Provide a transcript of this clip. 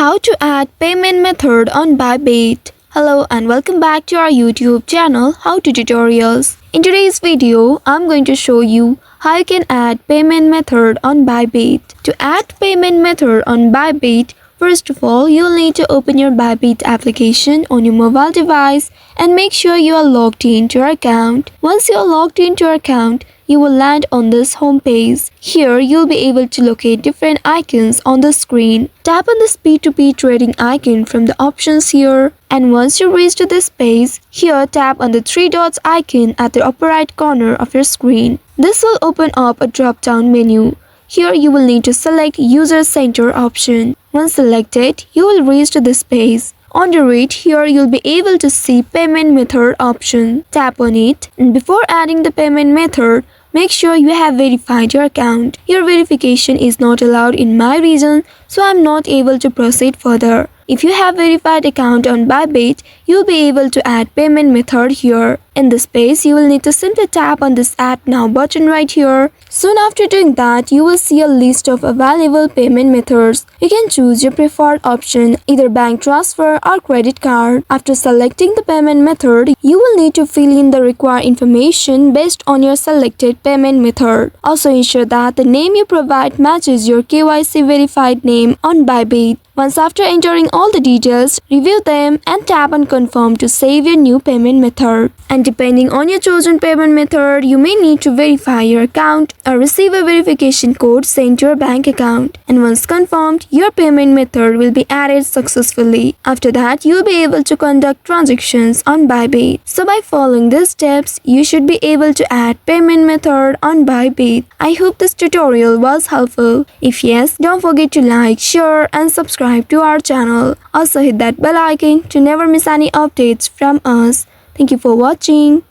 How to add payment method on Bybit. Hello and welcome back to our YouTube channel How to Tutorials. In today's video, I'm going to show you how you can add payment method on Bybit. To add payment method on Bybit, first of all, you'll need to open your Bybit application on your mobile device and make sure you are logged into your account. Once you are logged into your account, you will land on this home page. Here, you'll be able to locate different icons on the screen. Tap on this P2P trading icon from the options here. And once you reach to this page, here tap on the three dots icon at the upper right corner of your screen. This will open up a drop-down menu. Here you will need to select User Center option. Once selected, you will reach to this page. Under it, here you'll be able to see payment method option. Tap on it, and before adding the payment method, make sure you have verified your account. Your verification is not allowed in my region, so I'm not able to proceed further. If you have verified account on Bybit, you'll be able to add payment method here. In this page, you will need to simply tap on this Add Now button right here. Soon after doing that, you will see a list of available payment methods. You can choose your preferred option, either bank transfer or credit card. After selecting the payment method, you will need to fill in the required information based on your selected payment method. Also ensure that the name you provide matches your KYC verified name on Bybit. Once after entering all the details, review them and tap on confirm to save your new payment method. And depending on your chosen payment method, you may need to verify your account or receive a verification code sent to your bank account. And once confirmed, your payment method will be added successfully. After that, you'll be able to conduct transactions on Bybit. So by following these steps, you should be able to add payment method on Bybit. I hope this tutorial was helpful. If yes, don't forget to like, share and subscribe to our channel. Also hit that bell icon to never miss any updates from us. Thank you for watching.